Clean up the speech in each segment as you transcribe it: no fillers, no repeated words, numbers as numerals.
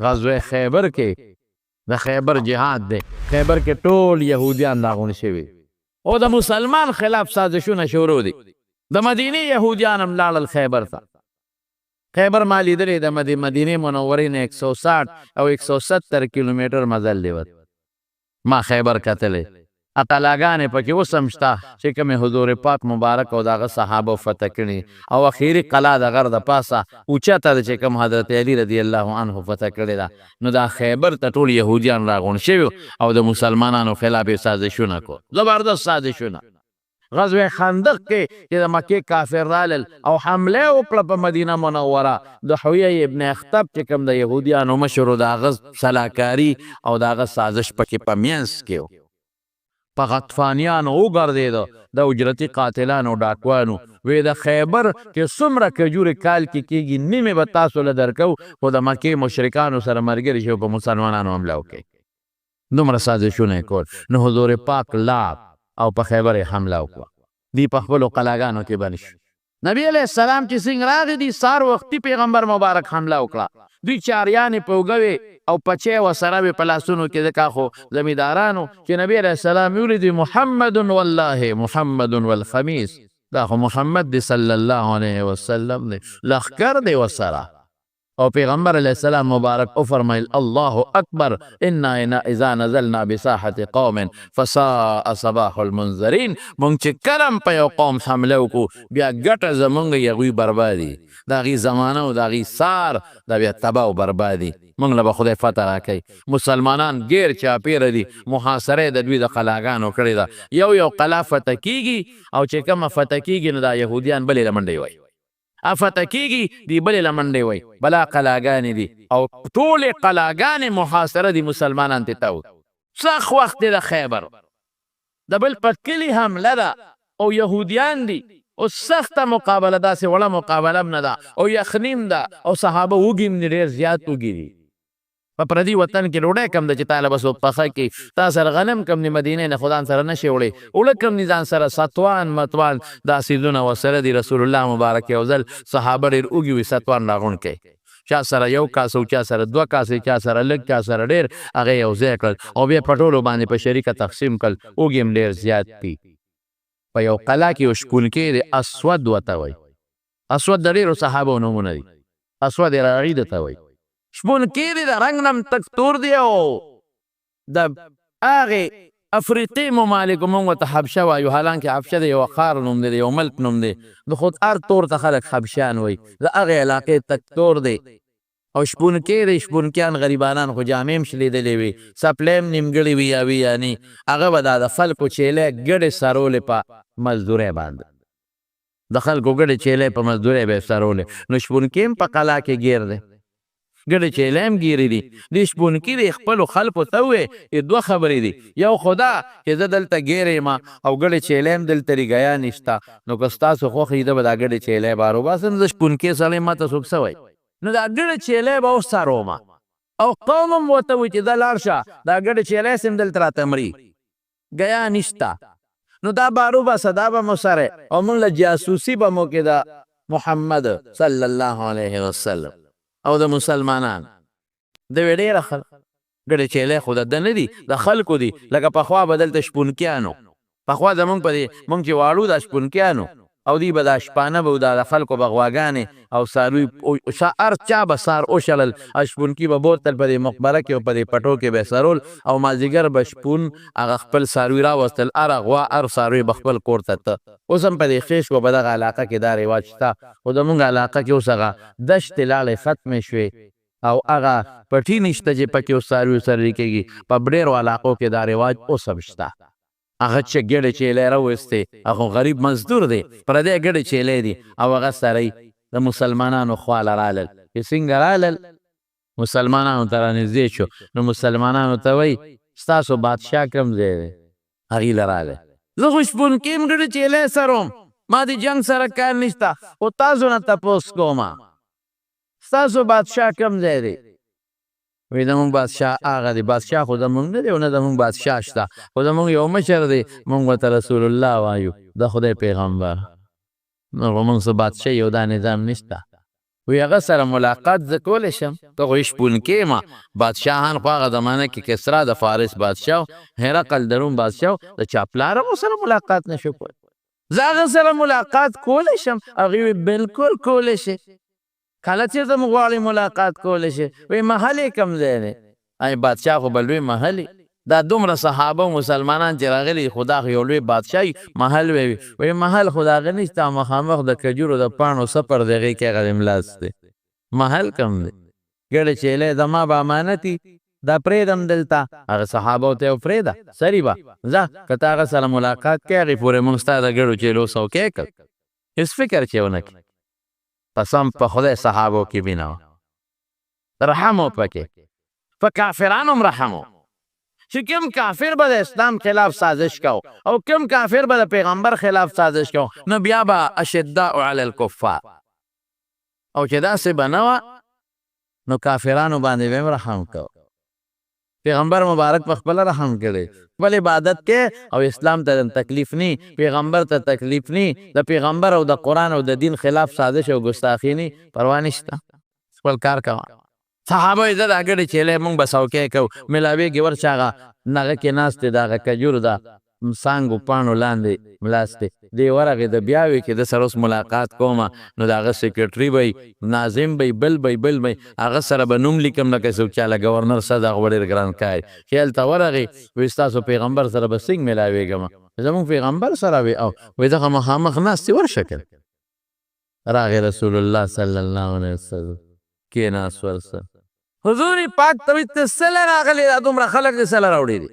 غزوه خیبر کې د خیبر جهاد دی، خیبر کې ټول یهودیان راغونډ شوي او د مسلمان خلاف سازشونه شروع دي. د مدینې یهودیان هم لاړل خیبر ته. خیبر ما لیدلی د مدینې منورې نه 160 او 170 کیلومتر مزل دی. ما خیبر کتلی قلاګانې پکې اوس هم شته چې کومې حضور پاک مبارک او د هغه صحابو فتح کړي او اخري قلعه د غر د پاسه اوچته ده چې کوم حضرت علی رضی الله عنه فتح کړې ده. نو دا خیبر ته ټول یهودیان راغونډ شوي او د مسلمانانو خلاف یې سازشونه کو، زبردست سازشونه. غزوه خندق کې چې د مکې کافر رالل او حمله وکړه په مدینه منوره، د حویه ابن اخطب چې کوم د یهودیانو مشر و د هغه سلاکاري او د هغه سازش پکې په منځ کې و. په غطفانیانو وګرځېده د اجرتي قاتلانو ډاکوانو، وی د خیبر چې څومره کجورې کال کې کېږي نیمې به تاسو له درکو، خو د مکې مشرکانو سره ملګري شو په مسلمانانو حمله وکړي. دومره سازشونه یې کول. نو حضور پاک لاړ او په خیبر یې حمله وکړه. دی په خپلو قلاګانو کې بند شو. نبی علیه السلام چې څنګه راغی دي سار وختي پیغمبر مبارک حمله وکړه. دوی چاریانې په اوږه او پچې ورسره وې په لاسونو کې، ځکه خو زمیندارانو چې نبی علیه السلام ولیدي محمد والله محمد والخمیس، دا خو محمد دی صلی الله علیه وسلم دی، لښکر دی ورسره. او پیغمبر علیه السلام مبارک او فرمایل الله اکبر انا اذا نزلنا بساحه قوم فساء صباح المنذرین. مونږ چې کلم په یو قوم حمله وکړو بیا ګټه زمونږ یغوی بربادي، د هغې زمانه او د هغې سار دا بیا تباه او بربادي. مونږ له به خدای فتح راکوي. مسلمانان غیر چاپیره دي، محاصره د دوی د قلاګانو کړې ده. یو قلا فتح کیږي او چې کومه فتح کیږي نو دا یهودیان بلې له منډې وایي، فتح کیږي دی بلې له منډې وایي، بلا قلاګانې دي او ټولې قلاګانې محاصره دي مسلمانان ته تاو. سخت وخت دی د خیبر، د بل په کلي حمله ده او یهودیان دي او سخته مقابله، داسې وړه مقابله هم نه ده او یخنیم ده او صحابه وږي هم ډېر زیات وږي دي. په پردي وطن کې ډوډۍ کم ده چې تا له به څوک پخه کړي، تا سره غنم کم د مدینې نه خو ځان سره نشي وړی، اوړه کم دي ځان سره، ستوان متوان دا څیزونه ورسره دي. رسول الله مبارک یو ځل صحابه ډېر اوږي وي ستوان راغونډ کړي، چا سره یو کاس او چا سره دوه کاسې، چا سره لږ چا سره ډېر، هغه یو ځای کړل او بیا په ټولو باندې په شریکه تقسیم کړل. اوږي هم ډېر زیات دي. په یو قلعه کې یو شپونکی دی اسود ورته وایي، اسود د ډېرو صحابو نومونه دي، اسود راغي ته وایي. شپونکی دی د رنګ نم تک تور دی او د هغې افریقي ممالکو مونږ ورته حبشه وایو، حالانکې حبشه د یو ښار نوم دی، د یو ملک نوم دی. د خود هر تور ته خلک حبشیان وایي، د هغې علاقې تک تور دی او شپونکی دی. شپونکیان غریبانان خو جامې هم شلیدلې وي، څپلۍ هم نیمګړې وي یا وي یعنې هغه به دا د خلکو چیلۍ ګډې سرولې په مزدورۍ باندې، د خلکو ګډې چیلۍ په مزدورۍ به یې سرولې. نو شپونکي هم په قلعه کې ګیر دی، ګډې چیلۍ هم ګیرې دي. دې شپونکي د خپلو خلکو ته ووایي دوه خبرې دي، یو خو دا چې زه دلته ګیر یم او ګډې چیلۍ هم دلته ریګیا نشته، نو که ستاسو خوښ وي زه به دا ګډې چیلۍ بار وباسم، زه شپونکی سړی ماته څوک څه وایي، نو دا ګډه چیلۍ به وسارومه او قوم هم ورته وایي چې دا لاړ شه دا ګډه چیلۍ سم دلته راته مري، ګیا نشته. نو دا بار وباسه، دا به مو سره او موږ له جاسوسي به مو کې د محمد صلی الله علیه وسلم او د مسلمانان د وی ډېره خلک ګډې چیلۍ خو د ده نه دي، د خلکو دي. لکه پخوا به دلته شپونکیانو، پخوا زمونږ په دې مونږ چې واړو دا شپونکیانو او دی به دا شپانه به د خلکو به غواګانې او څاروي هر چا به سار وشړل، شپونکي به بوتل په دې مقبره کې او په دې پټو کې به سرول او مازدیګر به شپون هغه خپل څاروي راوستل، هر غوا هر څاروي به خپل کور ته ته. اوس هم په دې خیش و په دغه علاقه کې دا رواج شته، خو زمونږ علاقه کې اوس هغه دشتې لاړې ختمې شوې او هغه پټي نشته چې پکې اوس څاروي سروي کېږي. په ډېرو علاقو کې دا رواج اوس هم شته. هغه چې ګډې چیلۍ راوستې، هغه غریب مزدور دی، پردی ګډې چیلۍ دي او هغه سړی د مسلمانانو خواله رالل. چې څنګه رالل مسلمانانو ته رانږدې شو، نو مسلمانانو ته وایي ستاسو بادشاه کوم ځای دی؟ هغې له راغی زه خو شپونکي یم ګډې چیلۍ سروم، ما د جنګ سره کار نشته، خو تاسو نه تپوس کومه ستاسو بادشاه کوم ځای دی؟ وی زمونږ بادشاه هغه دی. بادشاه خو زمونږ نه دی او نه زمونږ بادشاه شته، خو زمونږ یو مشر دی، مونږ ورته رسول الله وایو، د خدای پیغمبر. نو خو مونږ څه بادشاه یو دا نظام نشته. وی هغه سره ملاقات زه کولی شم ته خو شپونکې ما بادشاهان خو هغه زمانه کې کسرا د فارس بادشاه هرقل د روم بادشاه د چا پلار هم سره ملاقات نشو کولی زه هغه سره ملاقات کولی شم هغې وی بلکل کولی شي کله چې زه غواړې ملاقات کولی شي وی محل یې کوم ځای دی ای بادشاه خو به لوی محل دا دومره صحابه مسلمانان چې راغلي خدا خو یو لوی بادشاهي محل وی محل خو د هغه نشته مخامخ د کجورو د پاڼو سپر د هغې کې هغه املاس دی محل کم دی ګړې چیلی زما به امانتي دا پرېږدم دلته هغه صحابو ته یې پرېږده سري به ځه که ته هغه سره ملاقات کوې هغې پورې مونږ ستا د ګړو چیلو څوکۍ کړ هېڅ فکر چې ونه کړي قسم په خدای صحابو کې بینه وه رحم و پکې په کافرانو هم رحم و چې کوم کافر به د اسلام خلاف سازش کو او کوم کافر به د پیغمبر خلاف سازش کو نو بیا به اشداء علی الکفار او چې داسې به نه وه نو کافرانو باندې به هم رحم کو پیغمبر مبارک په خپله رحم کړی خپل عبادت کې او اسلام ته تکلیف نی پیغمبر ته تکلیف نی د پیغمبر او د قرآن او د دین خلاف سازش او ګستاخي نی پروا نشته خپل کار کوه صحابه یې زه دا ګډې چیلی مونږ به څوکۍ کوو ملاوېږي ورشه هغه نغه کې ناست دی د هغه کجورو د څانګو پاڼو لاندې ملاست دی دی ورغې د بیا وی چې د سره اوس ملاقات کومه نو د هغه سیکرټري به ناظم به بل به هغه سره به نوم لیکم لکه څوک چاله ګورنر صاحب هغه ډېر ګران کار چې هلته ورغې وایي ستاسو پیغمبر سره به څنګه ملاوېږم زمونږ پیغمبر سره وي او وایي دغه مخامخ ناست دی ورشه که راغی رسول الله صلی الله علیه وسلم کېناست ورسره حضور پاک ته وایي ته څله راغلې دا دومره خلک دې څله راوړي دي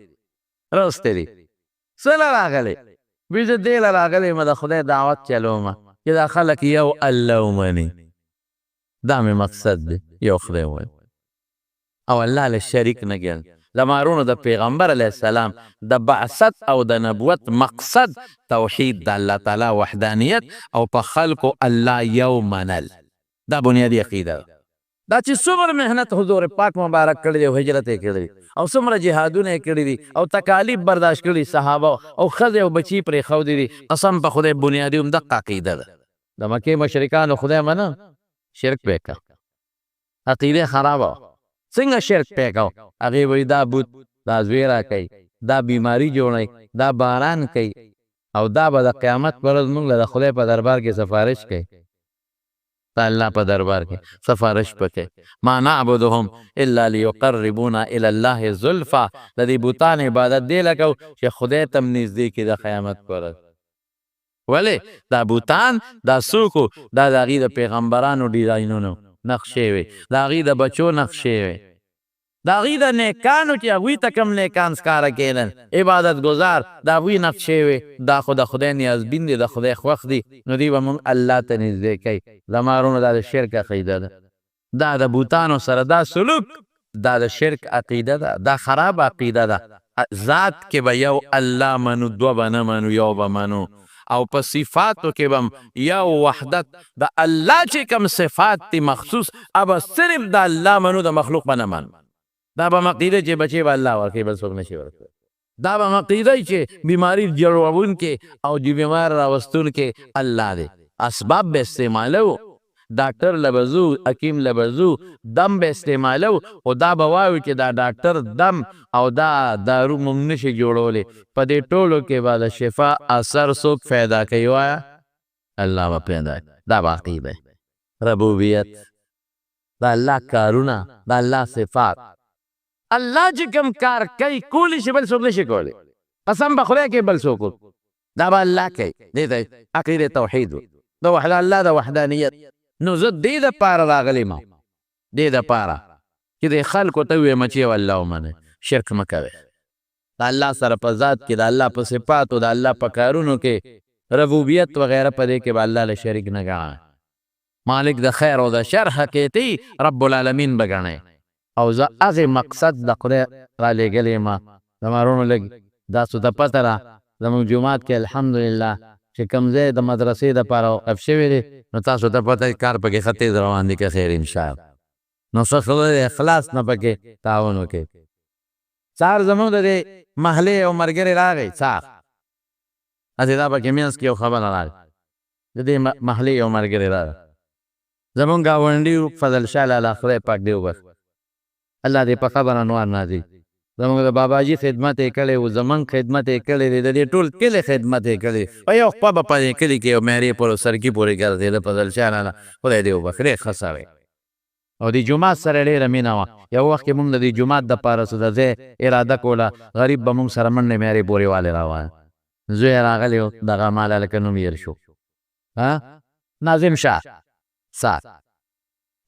راستی دي څله راغلې وایي زه دې له راغلی یم د خدای دعوت چلومه چې دا خلک یو الله ومني دا مې مقصد دی یو خدای ومني او الله له شریک نه ګڼي د مارونو د پیغمبر علیه السلام د بعثت او د نبوت مقصد توحید د الله تعالی وحدانیت او په خلکو الله یو منل دا بنیادی عقیده ده دا چې څومره محنت حضور پاک مبارک کړی دی او هجرت یې کړی او څومره جهادونه یې کړي دي او تکالیف برداشت کړي صحابه او ښځې او بچي پرېښودي دي قسم په خدای بنیادي هم دقه عقیده ده د مکې مشرکانو خدای منه شرک پې کړه عقیده خرابه څنګه شرک پې کوو هغې وایي دا بوت دا زوی راکوي دا بیماري جوړوي دا باران کوي او دا به د قیامت په ورځ موږ له د خدای په دربار کې سفارش کوي د الله په دربار کې سفارش پکې ما نعبدهم الا لیقربونا الی الله زلفا د دې بوتان عبادت دی لکو چې خدای ته م نږدې کړي د قیامت په ورځ ولې دا بوتان دا څوک دا د هغې د پیغمبرانو ډیزاینونو نقشې وې د هغې د بچو نقشې وې د هغې د نیکانو چې هغوی ته کوم نیکان ښکاره کېدل عبادت ګزار د هغوی نقشې وې دا خو د خدای نیازبین دی د خدای خوښ دی نو دوی به مونږ الله ته نږدې کوي د مارونو دا د شرک عقیده ده دا د بوتانو سره دا سلوک دا د شرک عقیده ده دا خراب عقیده ده ذات کې به یو الله منو دوه به نه منو یو به منو او په صفاتو کې به یو وحدت د الله چې کوم صفات دي مخصوص ابه صرف د الله منو د مخلوق به نه منو دا به عقیده چې بچې به الله ورکوي بل څوک نشي ورکوي دا به عقیده چې بیماري جوړوونکې او د بیمار راوستونکې الله دی اسباب به استعمالو ډاکټر لبزو حکیم لبزو دم به استعمالو او دا به وایو چې دا ډاکټر دم او دا دارو مونږ نشي جوړولی په دې ټولو کې به د شفا اثر څوک پیدا کوي وایه الله به پیدا کوي دا به عقیده ربوبیت دا الله کارونه دا الله صفات الله چې کوم کار کوي کولی شي بل څوک نشي کولی قسم په خدای کې بل څوک دا به الله کوي دې ته عقیده توحید د وحده الله د وحدانیت نو زه دې دپاره راغلی ما دې دپاره چې د خلکو ته ووایم چې یو الله ومنئ شرک مه کوئ د الله سره په ذات کې د الله په صفاتو د الله په کارونو کې ربوبیت وغیره په دې کې به الله له شریک نه ګڼئ مالک د خیر او د شر حقیقي رب العالمین به ګڼئ او زه هغې مقصد د خدای را لېږلی یم د مارونو لږ داسو ته پته ده زموږ جومات کې الحمدلله چې کوم ځای د مدرسې دپاره وقف شوی دی نو تاسو ته پته کار پکې ښه تیز روان دی که خیر انشاءالله نو څه خبره د اخلاص نه پکې تعاون وکړئ سهار زموږ د دې محلې یو ملګری راغی سهار هسې دا پکې منځ کې یو خبره راغی د دې محلې یو ملګری راغی زمونږ ګاونډي فضل شاه لالا خدای پاک دې وبخ الله دې په قبر انوار نازل زمونږ د باباجي خدمت یې کړی و زمونږ خدمت یې کړی دی د دې ټول کلي خدمت یې کړی په یو خوا به په دې کلي کې یو مهرې پر سرکي پورې ګرځېده فضل شاه لالا خدای دې وبخ ډېر ښه سړی او د جومات سره ډېره مینه وه یو وخت کې مونږ د دې جومات دپاره څه د ځای اراده کوله غریب به مونږ سره منډې مهرې پورې والې راوایه زوی یې راغلی و دغه مال هلکه نوم هېر شو ناظم شاه سات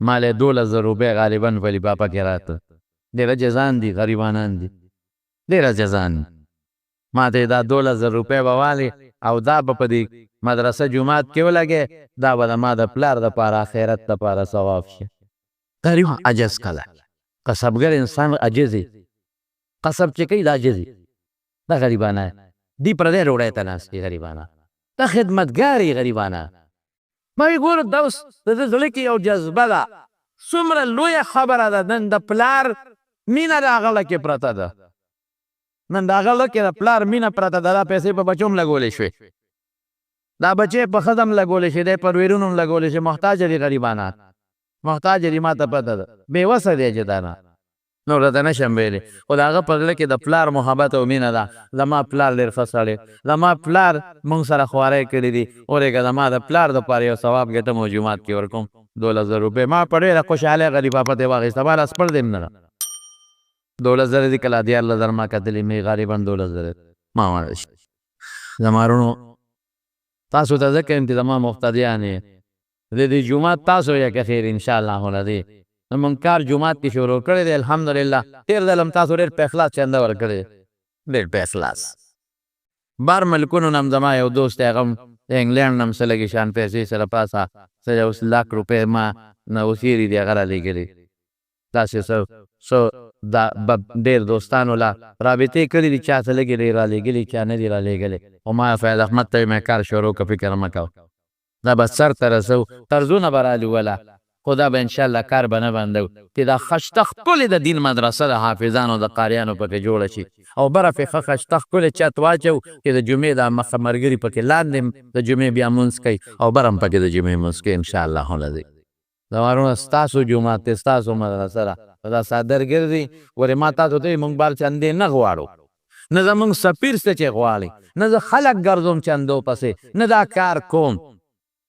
مال یې 12,000 روپۍ غالبا ولی بابا کې راته ډېره جزان دي غریبانان دي ډېره جزان ما ته یې دا 12,000 روپۍ به والې او دا به په دې مدرسه جومات کې ولګې دا به د ما د پلار دپاره آخرت دپاره ثواب شي غریب عجز کله قصبګر انسان عجز وي قصب چې کوي دا عجز وي دا غریبانه دی پردی ډوډۍ ته ناست دي غریبانه دا خدمتګار یې غریبانه ما وی ګوره دا اوس د ده زړه کې یو جذبه ده څومره لویه خبره ده نن د پلار مینه د هغه لکې پرته ده نن د هغه لکې د پلار مینه پرته ده دا پیسې په بچو هم لګولی شوې دا بچې په ښځه هم لګولی شي دی پر ویرونو هم لګولی شي محتاج دي غریبانات محتاج دي ما ته پته ده بېوسه دی چې دا نه نور راته نشم ویلی خو د هغه په زړه کې د پلار محبت او مینه ده زما پلار ډېر ښه سړی زما پلار مونږ سره خواری کړي دي اورېږه زما د پلار دپاره یو ثواب ګټم او جومات کې ورکوم 12,000 روپۍ ما په ډېره خوشحالۍ غریبه پتې واخېسته ما لاس پړ دې هم نه 12,000 دي کله 14,000 ما کتلي مې غالبا 12,000 ما واړه شي زما وروڼو تاسو ته ځکه یم چې زما مقتدیان یې د دې جومات تاسو یې که خیر انشاءالله العظیم زمونږ کار جومات کې شروع کړی دی الحمدلله تېر ځل هم تاسو ډېر په اخلاص چنده ورکړی ډېر په اخلاص بار ملکونو نه هم زما یو دوست دی هغه هم د انګلینډ نه هم څه لږې شان پیسې سره پاسه څه یو لاک روپۍ ما نه اوسېري دي هغه رالیږلي داسې څه دا ډېر دوستانو لا رابطې کړي دي چا څه لږې دی رالیږلي چا نه دي رالیږلي خو ما فیض احمد ته مې کار شروع که فکر مه کوه دا به سر ته رسو طرزونه به رالوله خو دا به انشاءالله کار به نه بندو چې دا خشته ښکلې د دین مدرسه د حافظانو د قاریانو پکې جوړه شي او بره پې ښه خشته ښکلې چت واچو چې د جمعې دا مخه ملګري پکې لاندې د جمعې بیا مونځ کوي او بره هم پکې د جمعې مونځ کوي انشاءالله العظیم زما وروڼه ستاسو جومات دی ستاسو مدرسه ده دا صادر ګرځي ورې ما تاسو ته موږ بار چندې نه غواړو نه زمونږ سفیر څه چې غواړي نه زه خلک ګرځوم چندو پسې نه دا کار کوم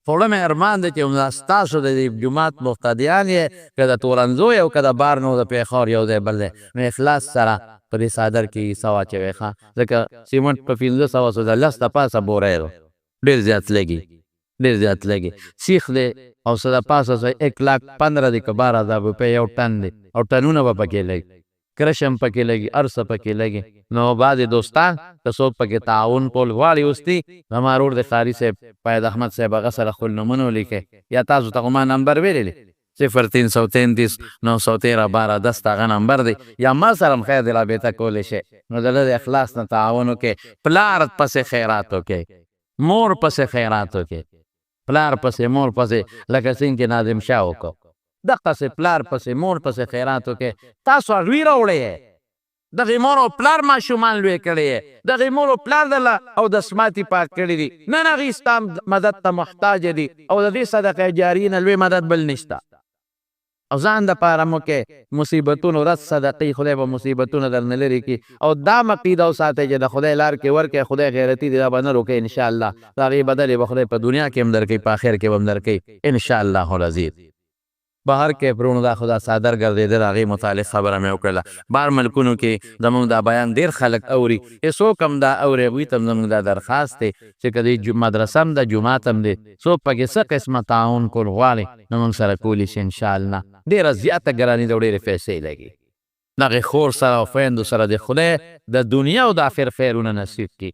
خوړه مې ارمان دی چې ستاسو د دې جومات مقتدیان یې که د تورنزو یو که د بارنو د پېښور یو ځای بل دی نو اخلاص سره په دې څادر کې حصه واچوئ ښه ځکه سیمنټ په 1500 د 10 د پاسه بوری دی ډېر زیات لګي ډېر زیات لګي سیخ دی او څه د پاسه 1,15,000 دی که 12,000 روپۍ یو ټن دی او ټنونه به پکې لګي کرشم پکې لګي هر څه پکې لګي نو بعضې دوستان که څوک پکې تعاون کول غواړي اوس دي زما رور د ښاري صاحب فیض احمد صاحب هغه سره خپل نومونه ولیکئ یا تاسو ته خو ما نمبر ویللی 0333 913 12 10 هغه نمبر دی یا ما سره هم خیر د رابطه کولی شئ نو د ده د اخلاص نه تعاون وکړئ پلار پسې خیرات وکړئ مور پسې خیرات وکړئ پلار پسې مور پسې لکه څنګه چې ناظم شاه وکړو دقسې پلار پسې مور پسې خیرات وکړئ تاسو روي راوړی یې دغې مور او پلار ماشومان لوی کړی یې دغې مور او پلار دله او د سماتي پاک کړي دي نن هغې ستا مدد ته محتاج دي او د دې صدقې جاري نه لوی مدد بل نشته او ځان دپاره مو کې مصیبتونو رد صدقې خدای به مصیبتونه درنه لرې کړي او دا عقیده وساتئ چې د خدای لار کې ورکړئ خدای غیرتي دی دا به نه روکئ انشاءالله د هغې بدلې به خدای په دنیا کې هم درکوي په آخر کې به هم درکوي انشاءالله العزیز بهر کې پرونو دا خدا صادر ګرځېدل هغې متعلق خبره مې وکړله بهر ملکونو کې زموږ دا بیان ډېر خلک اوري څوک هم دا اوري هغوی ته هم زموږ دا درخواست دی چې که د مدرسه هم ده جومات هم دی څوک پکې څه قسمه تعاون کول غواړي نو موږ سره کولی شي انشاءالله ډېره زیاته ګراني ده او ډېرې پیسې لګي دغې خور سره او خویندو سره د خدای د دنیا او د آخر خیرونه نصیب کړي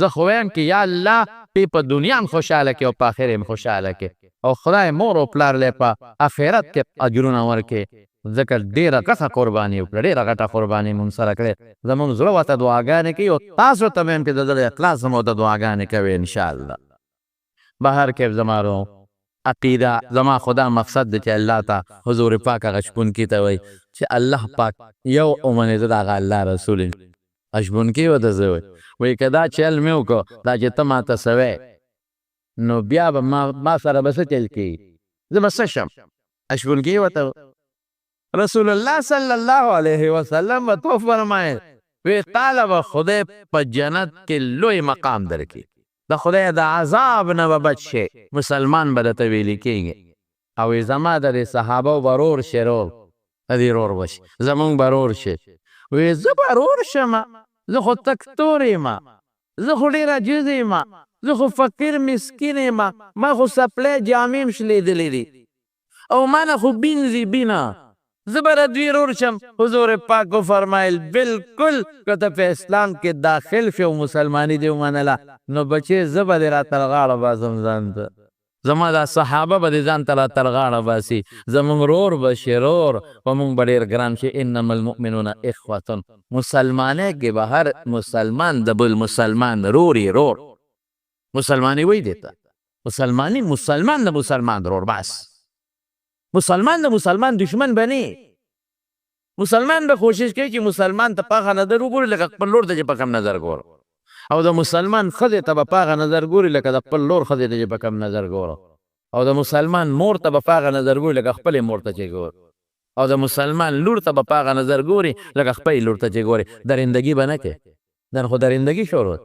زه خو وایم چې یا الله پې په دنیا هم خوشحاله کړي او په آخر هم خوشحاله کړي او خدای مور او پلار لی په آخرت کې اجرونه ورکړي ځکه ډېره غټه قرباني وکړه ډېره غټه قرباني مونږ سره کړې زمونږ زړه ورته دعاګانې کوي او تاسو ته مې هم چې د زړه اخلاص هم ورته دعاګانې کوي انشاءالله بهر کې زما عقیده زما خدا مقصد دی چې الله ته حضور پاک هغه شپونکي ته وایي چې الله پاک یو ومنې زه د هغه الله رسول شپونکي ورته زه وایي که دا چل مې وکړو دا چې ته ماته سوی نو بیا به ما سره به څه چل کېږي زه به څه شم اشپونکي ورته رسول الله صلی الله علیه وسلم ورته وفرمایل وی تعالی به خدای په جنت کې لوی مقام درکړي د خدای د عذاب نه به بچ شي مسلمان به درته ویلې کېږي او زما د صحابه به رور شي رور د دې رور به شي زمونږ به رور شي وی زه به رور شمه زه خو تک تور یم زه خو ډېر عجیز یم زه خو فقیر مسکین یم ما خو سپلی جامې م شلېدلې دي او ما نه خو بینځي بینه زه به د دوی رور شم حضور پاک وفرمایل بلکل که ته په اسلام کې داخل شې او مسلماني دې ومنله نو بچې زه به دې را تر غاړه باسم ځان ته زما دا صحابه به دې ځان ته را تر غاړه باسي زمونږ رور به شي رور په مونږ به ډېر ګران شي انما المؤمنون اخوة مسلمانۍ کې به هر مسلمان د بل مسلمان رور یې رور مسلمانی وی دې ته مسلمانی مسلمان د مسلمان رور بس مسلمان د مسلمان دشمن بنی مسلمان به کوشش کوي چې مسلمان ته پاغه نظر وګوري لکه خپل لور ته چې په کم نظر ګوره او د مسلمان ښځې ته به پاغه نظر ګوري لکه د خپل لور ښځې ته چې په کم نظر ګوره او د مسلمان مور ته به پاغه نظر ګوري لکه خپلې مور ته چې ګوره او د مسلمان لور ته به پاغه نظر ګوري لکه خپلې لور ته چې ګوري درندګي به نه کوي نن خو درندګي شروع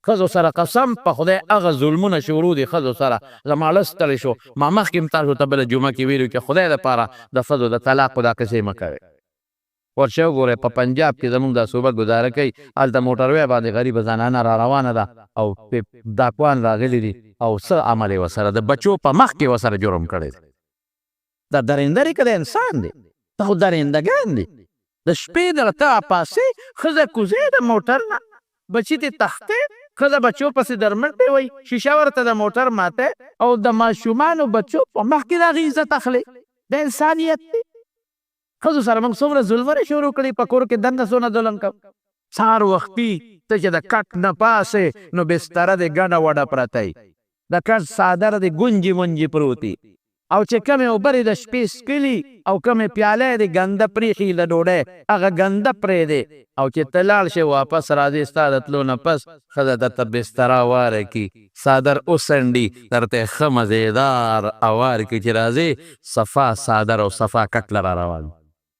ښځو سره قسم په خدای هغه ظلمونه شروع دي ښځو سره زما لس ستړی شو ما مخکې م تاسو ته بله جمعه کې ویلو چې خدای دپاره د ښځو د طلاقو دا قصې مه کوئ ورشه وګورئ په پنجاب کې زمونږ دا صوبه ګزاره کوي هلته موټروی باندې غریبه زنانه را روانه ده او ډاکوان راغلي دي او څه عمل یې ورسره د بچو په مخ کې ورسره جرم کړی دی دا درندرې که د انسان دی دا خو درندګان دي د شپې درته پاسې ښځه کوزې د موټر نه بچي دې تختې ښځه بچو پسې درمټې وی شیشه ورته د موټر ماته او د ماشومانو بچو په مخ کې د هغې عزت اخلي د انسانیت دی ښځو سره موږ څومره ظلمونه شروع کړي په کور کې دنده څونه ظلم کوو سهار وختي ته چې د کټ نه پاسې نو بستره د ګڼه وډه پرته وي د کټ څادر د ګونجې مونجې پروتي او چې کمې اوبرې د شپې څکلي او کمې پیاله د ګنده پرېښي له ډوډۍ هغه ګنده پرېږدې او چې ته لاړ شې واپس راځې ستا د تلو نه پس ښځه درته بستره واره کړي څادر وڅنډي درته یې ښه مزېدار اوار کړي چې راځې صفا څادر او صفا کټ له را روان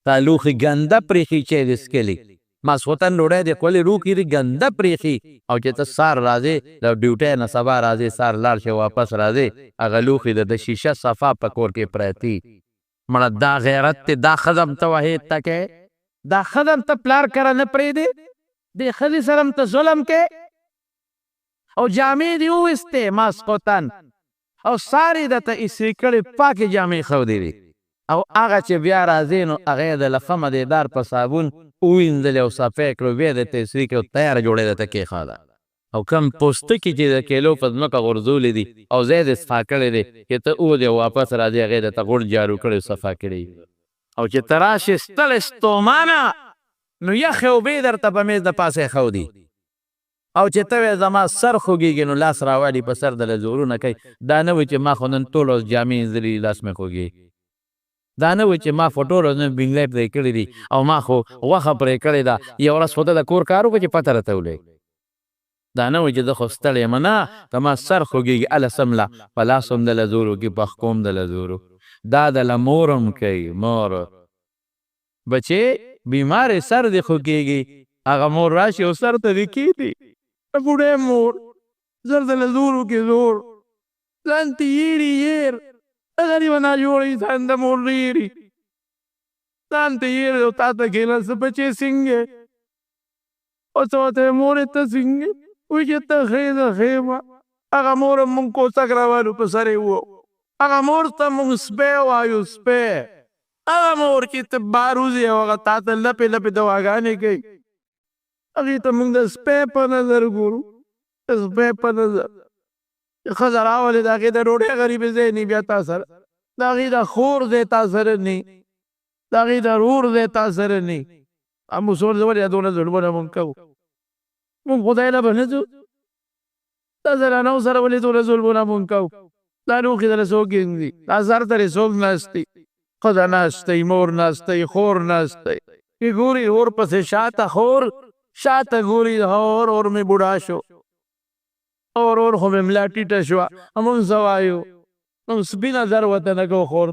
تا لوښي ګنده پرېښي چې دې څکلي ماسخوتن ډوډۍ دې خوړلې روکي دي ګنده پرېښي او چې ته سار راځې د ډیوټۍ نه سبا راځې سار لاړ شې واپس راځې هغه لوښي د شیشه صفا په کور کې پرتي مړه دا غیرت دی دا ښځه م ته وحید ته کوې دا ښځه م ته پلار کره نه پرېږدې دې ښځې سره م ته ظلم کوې او جامې دې وویستې ماسخوتن او سارې درته ایسرې کړې پاکې جامې ښودې دي او هغه چې بیا راځې نو هغه یې د لښه مدېدار په صابون ووینځلې او صفا یې کړو بیا یې درته ایسرې کړې او تیاره جوړه یې درته کېښوده او کم پوستکي چې د کیلو په ځمکه غورځولې دي او ځای دې صفا کړی دی چې ته وودې او واپس راځې هغې درته غوړ جارو کړی صفا کړی او چې ته راشې ستړی ستومانه نو یخې اوبې درته په میز د پاسه ښودي او چې ته وې زما سر خوږېږي نو لاس راوړي په سر دله زورونه کوي دا نه وي چې ما خو نن ټول ورځ جامې ایندلې لاس مې خوږېږي دا نه وي چې ما خو ټول ورځ نن بینګلی پرې کړي دي او ما خو غوښه پرې کړې ده یوه ورځ خو ته د کور کار وکړه چې پته راته ولګي دا نه وي چې زه خو ستړی یم نه که ما سر خوږېږي هله سمله په لاس هم دله زور وکړي په ښکو هم دله زور دا دله مور هم کوي مور بچې بیمارې سر دې خوږېږي هغه مور راشي او سر ته دې کښېږدي بوډۍ مور زر دله زور وکړي زور ځان ته یېري یېر غریبه ناجوړه انسان د مور یېري ځان ته یېر او تا ته کښېناسته بچې څنګه او څه ورته وایي مورې ته څنګه وایي چې ته ښې ده ښې وه هغه مور هم مونږ کوڅک راوالو په سر یې ووهو هغه مور ته مونږ سپی وایو سپی هغه مور چې ته بار وځې او هغه تا ته لپې لپې دواګانې کوي هغې ته مونږ د سپی په نظر ګورو د سپی په نظر ښځه راولې د هغې د ډوډۍ غریبې ځای نه بیا تا سره د هغې د خور ځای تا سره نه د هغې د رور ځای تا سره نه موږ څومره ولې دونه ظلمونه مونږ کوو مونږ خدای له به نه ځو دا زنانو سره ولې دونه ظلمونه مونږ کوو دا لوښي دله څوک ږدي دا سر ته څوک ناست دی ښځه ناست دی مور ناست دی خور ناست دی چې ګوري اور پسې شاته خور شاته ګوري اور مې بوډا شو اور خو مې ملا ټیټه شوه همون څه وایو موږ سپینه زر ورته نه کوو خور،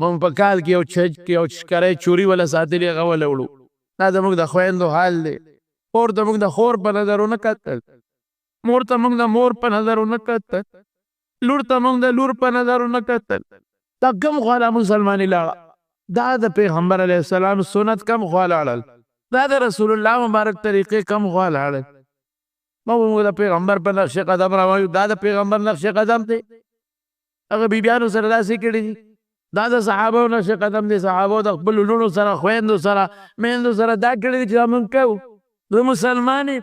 موږ په کال کې یو چج کې یو شکری چوري وله ساتلي هغه وله وړو. دا زموږ د خویندو حال دی. خور ته موږ د خور په نظر ونه کتل، مور ته موږ د مور په نظر ونه کتل، لور ته موږ د لور په نظر ونه کتل. دا کم خواله مسلماني لاړه؟ دا د پیغمبر علیه السلام سنت کم خوا لاړل؟ دا د رسول الله مبارک طریقې کم خوا لاړل؟ موږ د پیغمبر په نقش قدم روایو. دا د پیغمبر نقش قدم دی؟ هغه بیبیانو سره داسې کړي دي؟ دا د صحابو نقش قدم دی؟ صحابو د خپلو لوڼو سره خویندو سره میندو سره دا کړي دي چې دا موږ کوو؟ د مسلمانې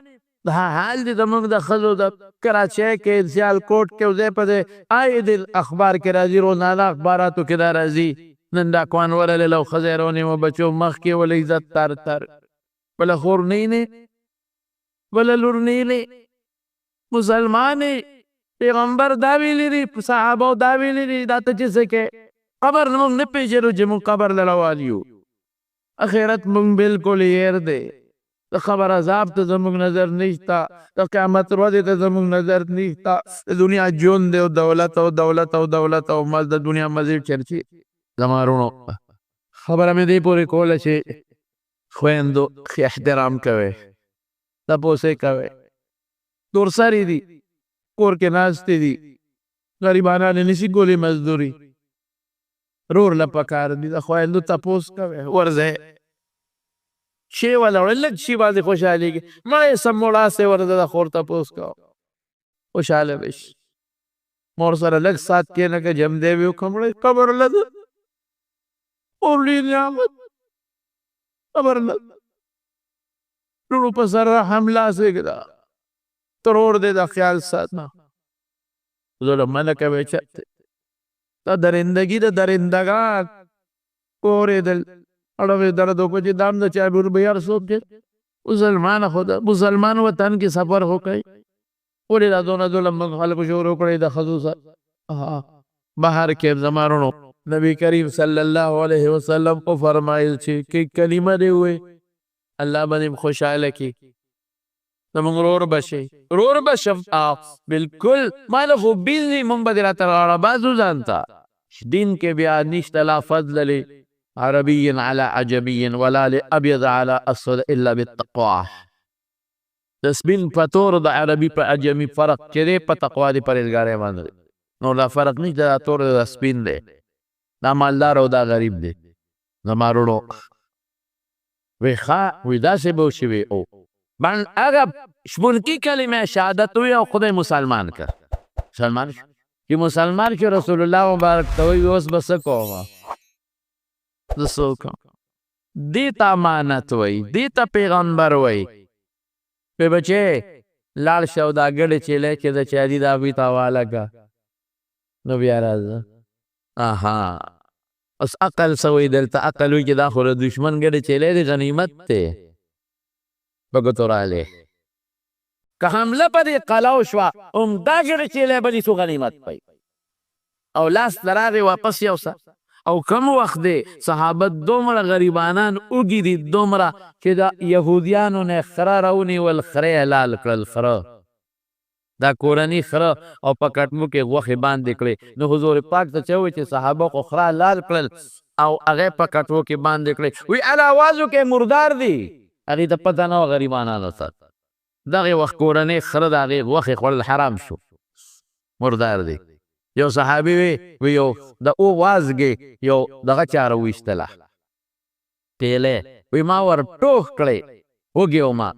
دا حال دی زموږ د ښځو د کراچۍ کې سیالکوټ کې او ځای په ځای عاید اخبار کې راځي، روزانه اخباراتو کې دا راځي نن ډاکوان ورلل او ښځې رونیمه بچو مخ کې ول عزت تر تر بله خور نه بله لور نه. مسلمانې پیغمبر دا ویلي دي، صحابو دا ویلي دي، دا ته چې څه کې قبر موږ نه پېژنو چې موږ قبر له روان یو. اخرت موږ بالکل هېر دی. د خبر عذاب ته زموږ نظر نشته، د قیامت ورځې ته زموږ نظر نشته. د دنیا ژوند دی او دولت او دولت او دولت او مز د دنیا مزې چرچې. زما وروڼو خبره مې دې پورې کوله چې خویندو احترام کوئ، تپوس یې کوئ. دورسرې دي کور کې ناستې دي، غریبانان یې نشي کولی مزدوري، رور له پکار دي. د خویندو تپوس کوئ، ورځئ شی ولا وړل لږ شي باندې خوشحالېږي. مړی سم مړاسې ورته د خور تپوس کوه، خوشحاله به شي. مور سره لږ ساعت کښېنه که جمدی وي وکړه مړی قبر له ده اولي نعمت قبر له لوڼو په سر رحم لاس وږده ترور دی دا خیال ساتنه. ظلم منع کوئ چرته. دا درندګي د درندګان اورېدل اړوې دردو په چې دام د چا بور بیار څوک دی. مسلمان خو د مسلمان وطن کې سفر وکړئ. ولې دا دونه ظلم موږ خلکو شروع کړی د ښځو سره؟ بهر کې زما وروڼو نبی کریم صلی الله علیه وسلم خو فرمایل چې کې کلمه دې ووایي الله به دې خوشحاله کړي، زموږ رور به شي. رور به شم بلکل ما له خو بیل دي، موږ به دې راته راړه بازو ځان ته. دین کې بیا نشته لا فضل عربي على عجمي ولا لأبيض على أسود إلا بالتقوى. د سپین په تور د عربي په عجمي فرق چې دی په تقوا دی پرهیزګارۍ باندې. نور دا فرق نشته، دا تور دی دا سپین دی، دا مالدار او دا غریب دی. زما وروڼو وی ښه وی داسې به وشوي او من هغه شپونکي کلمه شهادت وی او خدای مسلمان کړ. مسلمان شو چې مسلمان شو رسول الله مبارک ته وی اوس به څه کومه زه څه وکړم؟ دې ته امانت وی، دې ته پیغمبر وی. وی بچې لاړ شه او دا ګډې چیلۍ چې د چا دي دا هغوی ته حواله کړه. نو بیا راځه اوس عقل څه وی دلته؟ عقل وی چې دا خو د دشمن ګډې چیلۍ دی، غنیمت دی په ګوتو راغلی. که حمله په دې قلعو شوه همدا ګډې چیلۍ به نیسو غنیمت پی او لاس ته راغې واپس یوسه. او کم وخت دی صحابه دومره غریبانان اوږي دي دومره چې د یهودیانو نه خره راونیول، خره یې حلال کړل. خره دا کورني خره او په کټمو کې غوښې باندې کړې. نو حضور پاک ته چه وایي چې صحابه خو خره حلال کړل او هغې په کټو کې باندې کړې. وی الوازو کې مردار دي، هغې ته پته نه وه غریبانانو ته. دغې وخت کورنۍ خره د هغې غوښې خوړل حرام شو، مردار دي. یو صحابي وی یو د او وازګې یو دغه چا راویستله پیلې، وی ما ور ټوخ کړې وږې وما،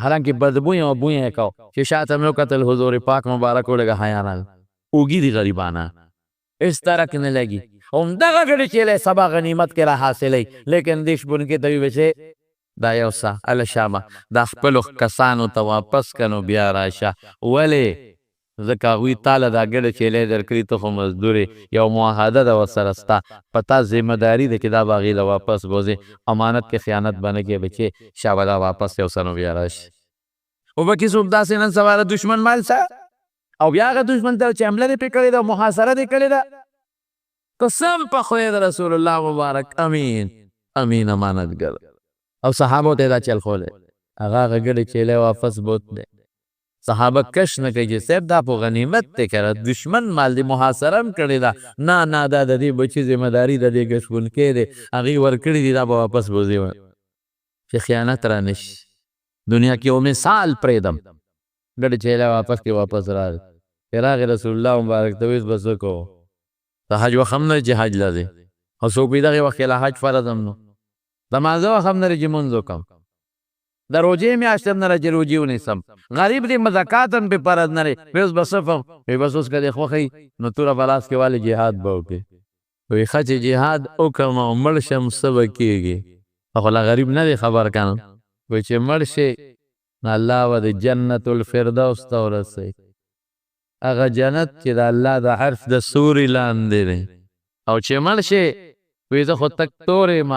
حالانکې بدبویه او بویه یې کو چې شاته مې وکتل حضور پاک مبارک ولږه حیا راغله. اوږي دي غریبانه هېڅ درک نه لګي. همدغه ګډې چیلۍ سبا غنیمت کې را حاصلوي. لیکن دې شپونکي ته وي بچې دا یو څه هله شابه دا خپلو کسانو ته واپس که نو بیا راشه. ولې ځکه هغوی تاله دا ګډه چیلۍ درکړي، ته خو مزدور یو معاهده ده ورسره ستا، په تا ذمهداري ده چې دا به هغې له واپس بوځې. امانت کې خیانت به نه کوې بچې، شابه دا واپس یو څه نو بیا راشي. خو پکې څوک داسې نن سبا د دشمن مال څه او بیا هغه دشمن ته چې حمله دې پرې کړې ده، محاصره دې کړې ده. قسم په خدای د رسول الله مبارک امین امین امانتګر او صحابو ته دا چل خولی. هغه ګډې چیلۍ واپس بوت دی. صحابه کش نه کوي چې صاحب دا په غنیمت ته کړه دشمن مال دی محاصره هم کړی دا نه دا د دې بچي ذمہ داری د دې ګشونکې دی هغې ورکړي دي دا به واپس بوځي چې خیانت را نشي دنیا کې یو مثال پرېږدم ګډ چیله واپس راغی چې راغی رسول الله مبارک ته ویل بس وکړو د حج وخت هم نه چې حج له دی او څوک وي دغې وخت کې لا حج فرض هم نو د مانځه وخت هم نه دی چې مونځ وکړم د روجې میاشت هم نه ده چې روجې ونیسم غریب دی زکات هم پې فرض نه دی وی اوس به صفم وی بس اوس که دې خوښوي نو توره په لاس کې والې جهاد به وکړې وی ښه چې جهاد وکړم او مړ شم څه به کېږي خو لا غریب نه دی خبر که نه وی چې مړ شي نو الله به د جنت الفردوس ته ورسوي هغه جنت چې د الله د عرش د سوري لاندې دی او چې مړ شي وی زه خو تک تور یم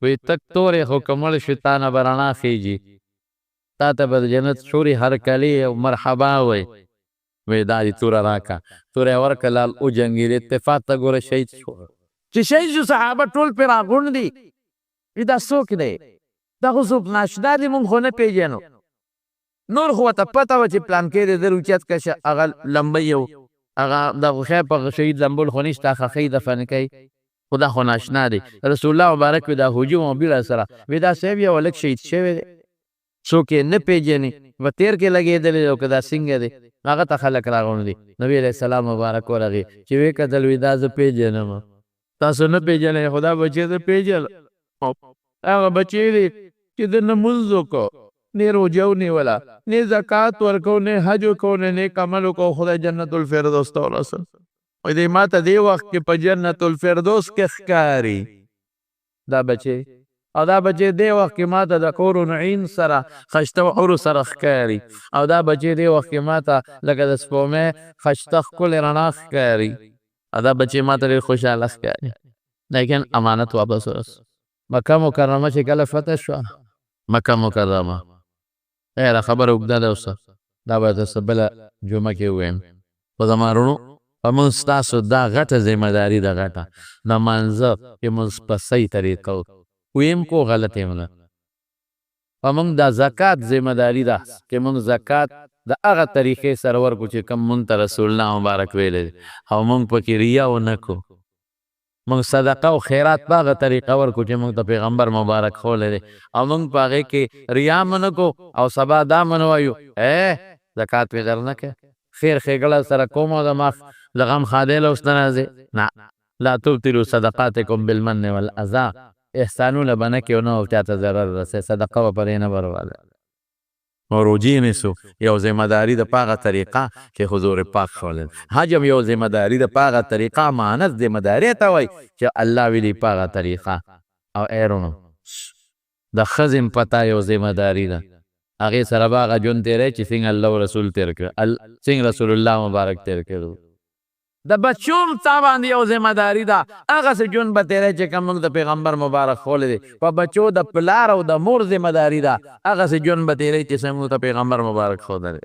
وی تک تورې خو که مړ شي تا نه به رڼا خیږي تا ته به د جنت شوري هرکلي او مرحبا وی وی دا دې توره راکړه توره یې ورکړه لال وجنګېد اتفاق ته ګوره شهید شو چې شهید شو صحابه ټول پرې راغونډ دي دا څوک دی دا خو څوک ناشنا دي مونږ خو نه پېژنو نور خو ورته پته وه چې پلانکې دی در اوچت کشه هغه لمبی و هغه دغه خیر په شهید لمبول خو نشته خښۍ دفن کوي خو دا خو ناشنا دی رسول الله مبارک وي دا هجوم او بیړه سره وی دا صاحب یو هلک شهید شوی دی څوک یې نه پېژني په تیر کې لګېدلی دی او که دا څنګه دی هغه ته خلک راغونډ دي نبي علیه السلام مبارک ورغې چې ویې کتل وي دا زه پېژنم تاسو نه پېژنئ خو دا بچی زه پېژنم هغه بچی دی چې د نه مونځ وکړو نه روژه ونیوله نه زکات ورکو نه حج وکړو نه نیک عمل وکړو خدای جنت الفردوس ته ورسوي وایي دی ما ته دې وخت کې په جنت الفردوس کې ښکاري دا بچی او دا بچی دې وخت کې ما ته د حور عین سره ښایسته حورو سره ښکاري او دا بچی دې وخت کې ما ته لکه د سپومې ښایسته ښکلې رڼا ښکاري او دا بچی ما ته ډېر خوشحاله ښکاري لیکن امانت واپس ورسو مکه مکرمه چې کله فتح شوه مکه مکرمه خیره خبره اوږده ده اوسه دا به درته بله جمعه کې ووایم خو زما وروڼو په مونځ ستاسو دا غټه ذمهداري ده غټه د مانځه چې مونځ په صحیح طریقه ویم کو غلط یم نه په مونږ دا زکات ذمهداري ده چې مونږ زکات د هغه طریقې سره ورکړو چې کوم مونږ ته رسول الله مبارک ویلی دی او مونږ پکې ریا ونه کړو مونږ صدقه او خیرات په هغه طریقه ورکړو چې مونږ ته پیغمبر مبارک ښولی دی او مونږ په هغې کې ریا م نه کړو او سبا دا م نه وایو زکات مې در نه کوې خیر ښېګړه سره کوم او د ما د غم ښادۍ له اوس نه راځې نه لا تبطلوا صدقاتکم بالمن والاذا احسانونه به نه کوې نه او چاته ضرر رسوي صدقه به پرې نه برواله او روجې نیسو یو ذمهداري ده په هغه طریقه چې حضور پاک ښولی حج هم یو ذمهداري ده په هغه طریقه امانت ذمهداري ته وایي چې الله ویلي په هغه طریقه او ایرونو د ښځې هم پته یو ذمهداري ده هغې سره به هغه ژوند تېری چې څنګه الله رسول تېر کړ څنګه رسول الله مبارک تېر کړو د بچو هم تا باندې یو ذمهداري ده هغسې ژوند به تېری چې کوم موږ د پیغمبر مبارک ښولی دی په بچو د پلار او د مور ذمهداري ده هغسې ژوند به تېری چې موږ ته پیغمبر مبارک ښودلی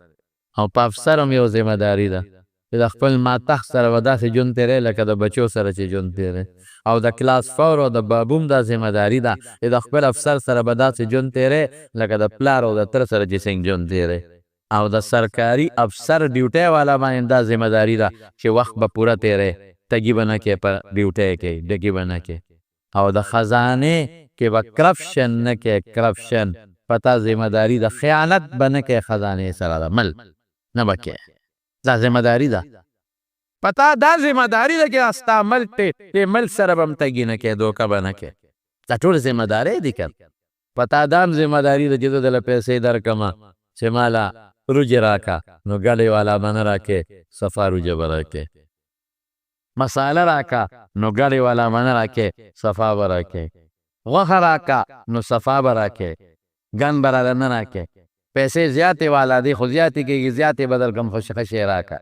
او په افسر هم یو ذمهداري ده چې د خپل ماتحت سره به داسې ژوند تېری لکه د بچو سره چې ژوند تېری او د کلاس فور او د بابوم دا ذمهداري ده چې د خپل افسر سره به داسې ژوند تېری لکه د پلار او د تر سره چې څنګه ژوند تېری او د سرکاري افسر ډیوټۍ والا باندې دا ذمهداري ده چې وخت به پوره تېری تګي به نه کوې په ډیوټۍ کې ډګي به نه کوې او د خزانې کې به کرپشن نه کوې کرپشن په تا ذمهداري ده خیانت به نه کوې خزانې سره د مل نه به کوې دا ذمهداري ده په تا دا ذمهداري ده چې ستا مل دې مل سره به هم تګي نه کوې دوکه به نه کوې دا ټول ذمهدارۍ دي که په تا دا هم ذمهداري ده چې زه دله پیسې درکړمه چې ماله روجې راکه نو ګلې والا به نه راکې صفا روجه به راکې مساله راکه نو ګلې والا به نه راکې صفا به راکې غوښه راکه نو صفا به راکې ګن به راله نه راکې پیسې زیاتې والا دی خو زیاتې کېږي زیاتې به درکړم خو ښه شی راکه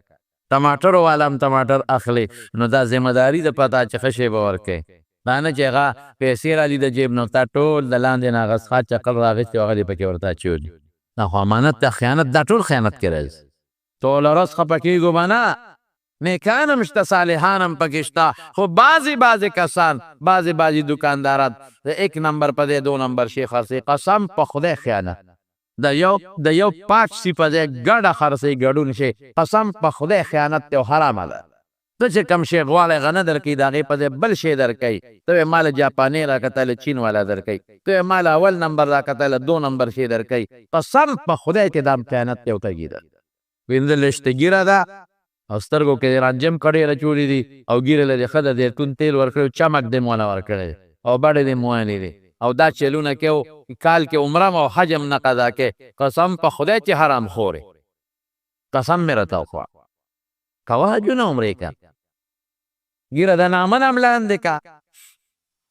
ټماټر والا هم ټماټر اخلي نو دا ذمهداري ده پته چې ښه شی به ورکې دا نه چې هغه پیسې رالي د جیب نه تا ټول د لاندې نه هغه څښاک چقل راغېستې هغه دې پکې ورته اچولي دا خو امانت ده خیانت دا ټول خیانت کې راځي ټوله ورځ خفه کېږو به نه نیکان هم شته صالحان هم پکې شته خو بعضې کسان بعضې دکانداران د 1 نمبر په دی 2 نمبر شي خرڅي قسم په خدای خیانت د یو پاک شي په ځای ګډه خرڅوي ګډون شي قسم په خدای خیانت دی او حرامه ده. ته چې کوم شی غواړې هغه نه درکوي د هغې په ځای بل شی درکوي. ته یې مال جاپاني راکتلی چین والا درکوي، ته یې مال اول نمبر راکتلی 2 نمبر شی درکوي. قسم په خدای چې دا خیانت یو تګي ده. 15 ګیره ده او سترګو کې رانجم کړی راچولي دي او ګیره لري ښه د زیتون تیل ورکړی چمک دې مونه ورکړی او بډې دې موهلې دي او دا چلونه کې کال کې عمره او حج هم نه قضا کې. قسم په خدای چې حرام خورې قسم مې راته وخوړه کوه حجونه عمرې کا ګیره د نامن هم لاندې کا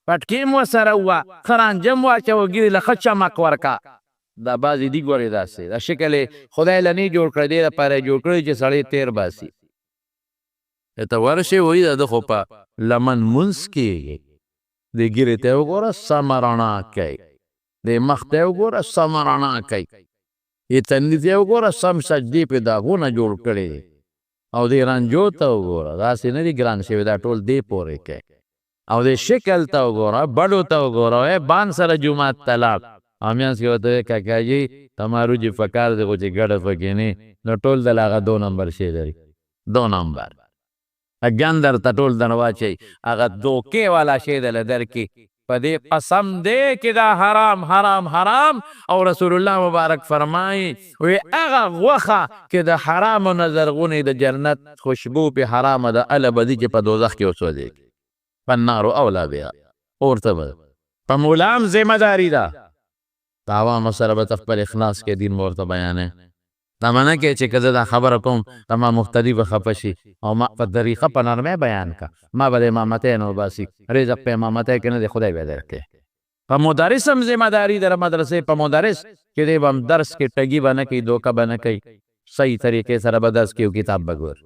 پټکي م ورسره ووه ښه رانجم واچوه ګیرې له ښه چمک ورکه. دا بعضې دي ګورې داسې دا شکل یې خدای له نه جوړ کړی دې دپاره یې جوړ کړی چې سړی تیر باسي. ته ورشې وایي د ده خو په لمن مونځ کېږي د ګیرې ته وګوره سمه رڼا کوي، د مخ ته وګوره سمه رڼا کوي، د تندي ته وګوره سم سجدې پې داغونه جوړ کړي دي او د رانجو ته وګوره داسې نه دي ګران شوي دا ټول دې پورې کوي او د شکل ته وګوره بډو ته وګوره وایي بان سره جومات ته لاړ او میانځ کې ورته وایي کاکاجي تمارو چې فکار دی خو چې ګډه پکې نه نو ټول دله هغه 2 نمبر شی لري 2 نمبر ګندر ته ټول دنه واچوي هغه دوکې والا شی دله درکړي په دې قسم دی چې دا حرام حرام حرام او رسول الله مبارک فرمایي وی هغه غوښه چې د حرامو نه زرغونې د جنت خوشبو پې حرامه ده اله به دي چې په دوزخ کې وسوځېږي فالنارو اولا بها اور ته به په مولا هم ذمه داري ده د عوامو سره به ته خپل اخلاص کې دین به ورته بیانې دا منه کې چې که زه دا خبره کوم ته ما مختلف به خفه شي او ما په طریقه په نرمۍ بیان که ما به د امامتی نه وباسي رزق په امامتی کې نه دی خدای به درکړي. په مدرس هم ذمه داري ده د مدرسې په مدرس چې دی به هم درس کې ټګي به نه کوي دوکه به نه کوي صحیح طریقې سره به درس کوي او کتاب به ګور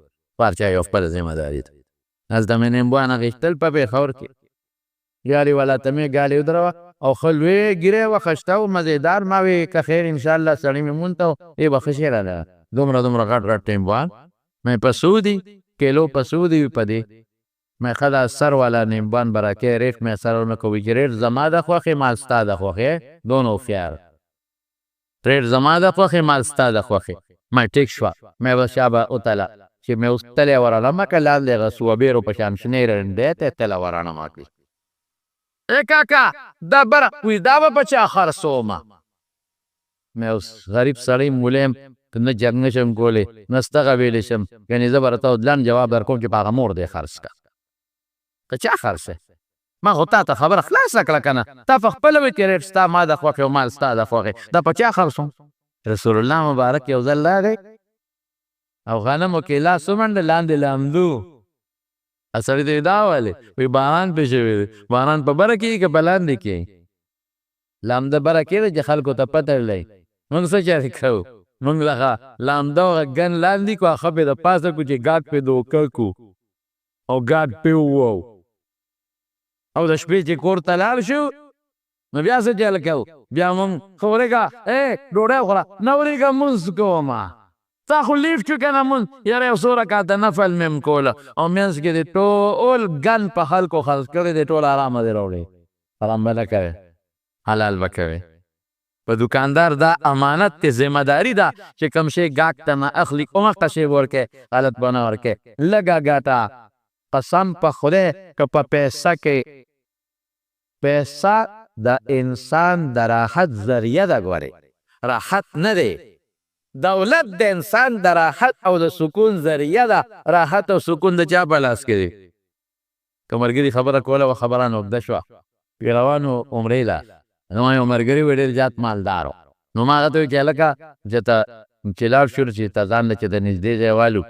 هر چا یو خپله ذمه داري ده. از د مې نمبوان اخیستل په پېښور کې ګاډي والا ته مې ګاډي ودروه او ښه لوی ګیرې وخښته او مزېدار ما وی که خیر انشاءالله سړی مې مونته و ای به ښه شعره ده دومره غټ غټ ټیمبوان مې په څو دي کیلو په څو دي په دې مې ښه دا سر والا نیمبوان به راکې ریټ مې سر ورنه کوي چې ریټ زما د خوښې مال ستا د خوښې دونه هوښیار ریټ زما د خوښې مال ستا د خوښې مې ټیک شوه مې به شابه وتله چې مې اوس تلې ورانه که لاندې هغه سوبیرو په شان شنې رنډې ته تله ورانه ما کړي. ای کاکا دا بره وی دا به په چا خرڅومه مې اوس غریب سړی مولی یم نه جګ نه شم کولی نه ستغه ویلی شم یعنې زه به راته لنډ جواب در کوم چې په هغه مور دی خرڅ که که چا خرڅی ما خو تا ته خبره خلاصه کړه که نه تا په خپله وایي چې ریټ ستا ما د خوښې او مال ستا د خوښې دا په چا خرڅوم. رسول الله مبارک یو ځل لاغی او غنمو کې لاس ومنډه لاندې لامدو سړی ته دا ولې وایي باران پې شوی دی باران په بره کېږي که په لاندې کې لامده بره کېږي چې خلکو ته پته لري موږ څه چارې کوو موږ دغه لامده هغه ګن لاندې کړو هغه پې د پاسه کړو چې ګاډ پې دوکه کړو او ګاډ پې ووو او د شپې چې کور ته لاړ شو نو بیا څه چل کوو بیا موږ ښه ورېږه ډوډۍ وخوره نه ورېږه مونځ کومه تا خو لیف شو که نه مونځ یاره یو څو رکعته نفل مې هم کوله او منځ کې دې ټول ګن په خلکو خرڅ کړی دی ټول ارامه دې راوړې حرام به نه کوې حلال به کوې. په دوکاندار دا امانت دی ذمه داري ده چې کوم شی ګاک ته نه اخلي همغه شی ورکې غلط به نه ورکې لږه ګټه قسم په خدای که په پیسه کې پیسه د انسان د راحت ذریعه ده ګورې راحت نه دی دولت د انسان د راحت او د سکون ذریعه ده راحت او سکون د چا په لاس کې دی. که ملګري خبره کوله و خبران اوږده شوه پیروانو عمرې له نو ما یو ملګري و ډېر زیات مالدار و نو ما هغه ته وایي چې هلکه چې لاړ شو چې ته ځان له چې د نږدې ځای والو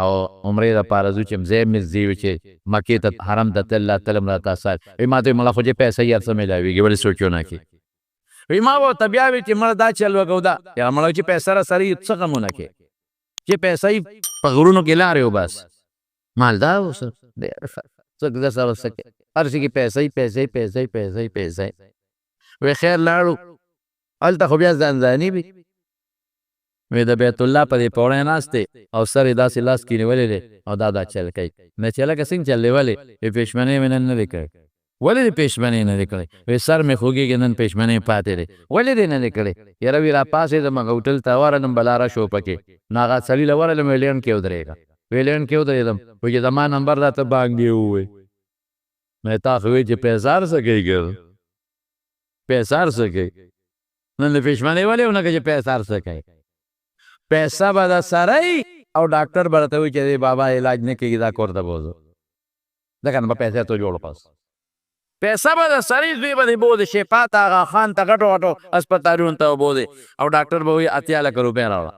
او عمرې دپاره ځو چې ځای مې ځای وي چې مکې ته حرم ته تل لا تلم راته اسان وایي ما ته وایي ملا خو چې پیسه یې هر څه میلاویږي ولې سوچ ونه کړي وی ما ورته بیا وی چې مړه دا چل وکړو دا یا مړه چې پیسه را سره یې څه غمونه کې چې پیسه یې په غرونو کې لارې وباس مالدار اوسه ډېر ښه څه داسې اوسه کې هر شي کې پیسه یې پیسه یې پیسه یې پیسه یې پیسه یې وی خیر لاړو هلته خو بیا ځانځاني وي وی د بیت الله په دې پوړی ناست دی او سر یې داسې لاس کې نیولی دی او دا چل کوي نه چې هلکه څنګه چل دی ولې وی پېشمنۍ مې نن نه دی کړی ولې دې پېشمنۍ نه دې کړې؟ وایي سر مې خوږېږي نن پېشمنۍ پاتې دی. ولې دې نه دې کړې؟ یاره وایي راپاڅېدم هغه هوټل ته ورغلم بلاره شو پکې نو هغه سړي له ورغلم ویې لینډ کې ودرېږه. ویې لینډ کې ودرېدم وایي چې زما نمبر راته بانګې ووایي. مې تا خو وایي چې پیسار څه کوي ګر پیسار څه کوي نن د پېشمنۍ ولې ونه کړه چې پیسار څه کوي. پیسه به د سره او ډاکټر به راته وایي چې دی بابا علاج نه کېږي دا کور ته بوځو ځکه نو به پیسې ته جوړ پس پیسه به د سړي دوی به دې بوځي شفا ته هغه خان ته غټو غټو هسپتالونو ته وبوځي او ډاکټر به وایي 80 لکه روپۍ راوړه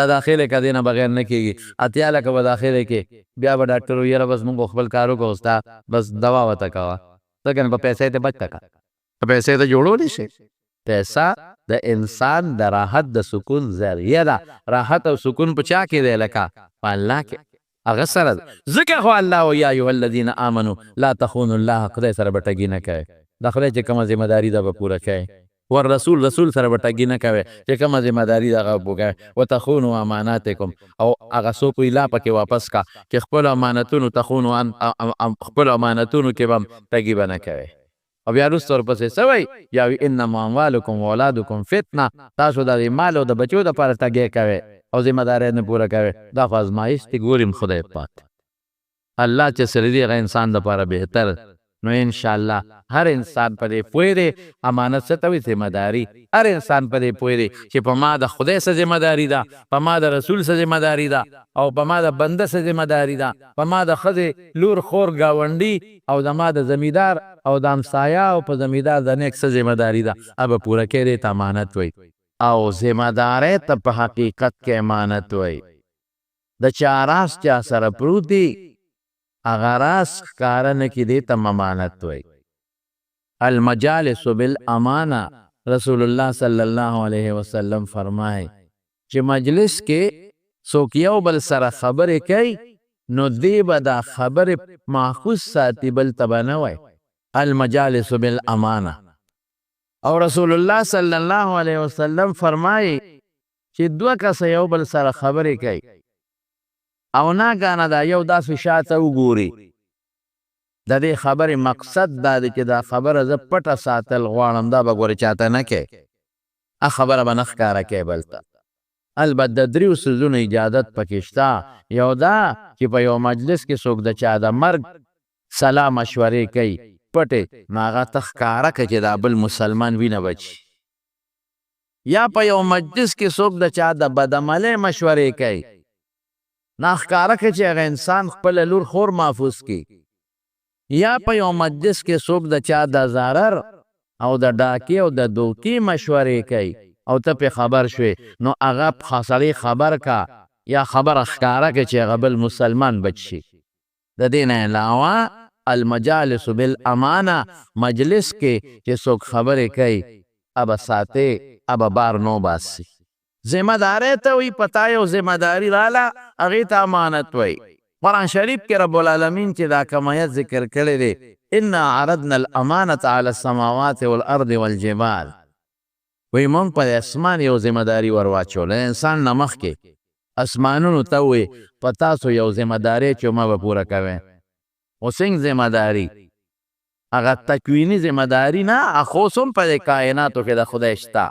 دا داخله که دې نه بغیر نه کېږي 80 لکه به داخله کې بیا به ډاکټر وایي یاره بس مونږ خپل کار وکړو ستا بس دوا ورته کوه ځکه نو په پیسې ته بچ ته که په پیسې ته جوړولی شي. پیسه د انسان د راحت د سکون ذریعه ده. راحت او سکون په چا کې دی لکه په الله کې هغه سره ده. ځکه خو الله وایي یا ایها الذین آمنوا لا تخونوا الله خدای سره به ټګي نه کوئ. د خدای چې کومه ذمهداري ده به پوره کوئ. والرسول رسول سره به ټګي نه کوئ چې کومه ذمهداري ده هغه وکوئ. وتخونوا اماناتکم او هغه څوک وایي لا پکې واپس کا چې خپلو امانتونو تخونو خپلو امانتونو کې به هم ټګي به نه کوئ. او بیا وروسته ورپسې څه وایي یا وایي انما اموالکم واولادکم فتنه تاسو د مال او د بچو دپاره ټګۍ کوئ او ذمهدارۍ نه پوره کوئ دا خو ازمایښت دی ګوریم خدای پاک الله چې سره دی هغه انسان دپاره بهتر. نو انشاءالله هر انسان په دې پوه دی امانت څه ته وایي ذمهداري. هر انسان په دې پوه دی چې په ما د خدای څه ذمهداري ده په ما د رسول څه ذمهداري ده او په ما د بنده څه ذمهداري ده په ما د ښځې لور خور ګاونډي او د ما د زمیندار او د همسایه او په زمیندار د نیک څه ذمهداري ده هغه به پوره کوې دی ته امانت وایي. او ذمهدارۍ ته په حقیقت کې امانت وایي. د چا راز چا سره پروت دی هغه راز ښکاره نه کړي دی ته امانت وایي. المجالس بالامانه رسول الله صلی الله علیه وسلم فرمایي چې مجلس کې څوک یو بل سره خبرې کوي نو دی به دا خبرې محفوظ ساتي بل ته به نه وایي. المجالس بالامانه. او رسول الله صلی الله علیه وسلم فرمایي چې دوه کسه یو بل سره خبرې کوي او ناګانه دا یو داسې شاته وګوري د دې خبرې مقصد دا دی چې دا خبره زه پټه ساتل غواړم دا به ګورې چاته نه کوې خبره به نه ښکاره کوې بل ته. البته د دریو څیزونو اجازت پکې شته. یو دا چې په یو مجلس کې څوک د چا د مرګ سلا مشورې کوي پټې نو هغه ته ښکاره کړه چې دا بل مسلمان وینه بچي. یا په یو مجلس کې څوک د چا د بدعملۍ مشورې کوي نه ښکاره کړه چې هغه انسان خپله لور خور محفوظ کړي. یا په یو مجلس کې څوک د چا د ضرر او د ډاکې او د دوکې مشورې کوي او ته پې خبر شوې نو هغه سړی خبر کا یا خبره ښکاره کړه چې هغه بل مسلمان بچ شي. د دې نه علاوه المجالس بالامانه مجلس کې چې څوک خبرې کوي ابه ساتې ابه بار نو باسي. ذمهدارۍ ته وایي پتا یو ذمهداري راله هغې ته امانت وایي. قرآن شریف کې رب العالمین چې دا کمیت ذکر کړی دی انا عرضنا الامانة على السماوات والارض والجبال وایي مونږ په اسمان یو ذمهداري ور واچوله انسان نه مخکې اسمانونو ته وایي په تاسو یو ذمهدارۍ چې ما به پوره کوئ. خو څنګه ذمهداري هغه تکویني ذمهداري نه خو هم په دې کائناتو کې د خدای شته.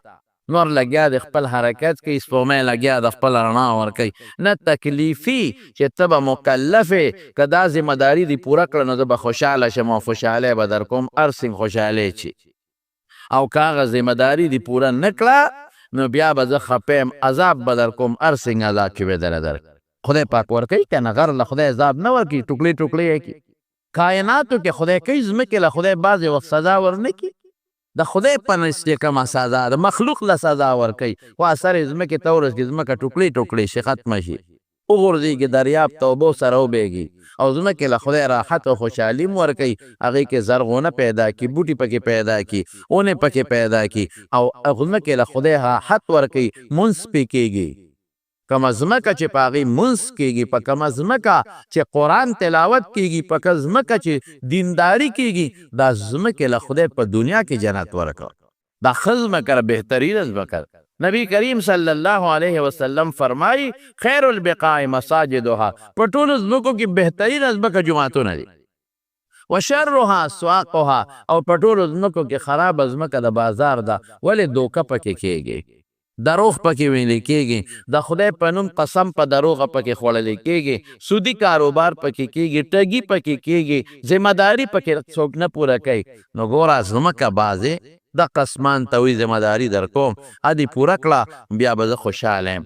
نور لګیا د خپل حرکت کوي سپوږمۍ لګیا د خپل رڼا ورکوي نه تکلیفي چې ته به مکلف یې که دا ذمهداري دې پوره کړه نو زه به خوشحاله شم او خوشحالۍ به در کوم هر څنګ خوشحالۍ چې او که هغه ذمهداري دې پوره نه کړه نو بیا به زه خفه یم عذاب به در کوم هر څنګ عذاب چې به دله در خدای پاک ورکوي که نه غر له خدای عذاب نه ورکوي ټوکلې ټوکلې یې کړي. کائناتو کې خدای کوي ځمکې له خدای بعضې وخت سزا ورنه کړي د خدای په نس چې کومه سزا د مخلوق له سزا ورکوي خو اثر یې ځمکې ته ورسېږي ځمکه ټوکلې ټوکلې شي ختمه شي وغورځېږي دریاب ته اوبو سره وبېږي او ځمکې له خدای راحت او خوشحالي م ورکوي هغې کې زرغونه پیدا کړي بوټي پکې پیدا کړي اونې پکې پیدا کړي او ځمکې له خدای راحت ورکوي مونځ پې کېږي. کومه ځمکه چې په هغې مونځ کېږي په کومه ځمکه چې قرآن تلاوت کېږي په کومه ځمکه چې دینداري کېږي دا ځمکې له خدای په دنیا کې جنت ورکړه. دا ښه ځمکه ده بهترینه ځمکه ده. نبی کریم صلی الله علیه وسلم فرمایي خیر البقاع مساجدها په ټولو ځمکو کې بهترینه ځمکه جوماتونه دي. وشرها اسواقها او په ټولو ځمکو کې خراب ځمکه د بازار ده ولې دوکه پکې کېږي دروغ پکې ویل کېږي د خدای په نوم قسم په دروغ پکې خوړل کېږي سودی کاروبار پکې کېږي ټګي پکې کېږي ذمہ داری پکې څوک نه پوره کوي نو ګوره ځمکه بازه د قسمان ته وي ذمہ داری در کوم ادي پوره کړه بیا به زه خوشحاله یم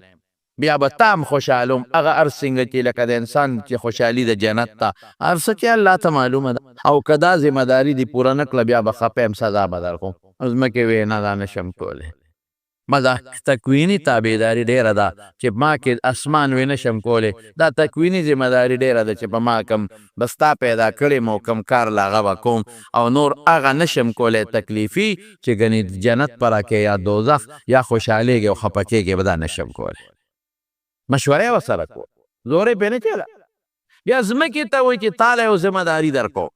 بیا به تام خوشحالم هغه هر څنګه چې لکه د انسان چې خوشحالي د جنت ته هر څه چې الله ته معلومه ده او که دا ذمہ داري دي پوره نه کړه بیا به خفه یم سزا به در کوم ځمکې وې نه دا نشم کولی مدا تکوینی تابعداري ډیره ده چې ما کې اسمان وې نشم کولی دا تکوینی ذمہ داري ډیره ده چې په ما کم بستا پیدا کړی مو کم کار لاغه به کوم او نور هغه نشم کولی تکلیفي چې ګنې جنت پر کې یا دوزخ یا خوشحالېږي او خفه کېږي به دا نشم کولی مشوره ورسره کو زورې پې نه چله بیا ځمکې ته وایي چې تاله یو ذمہ داري در کو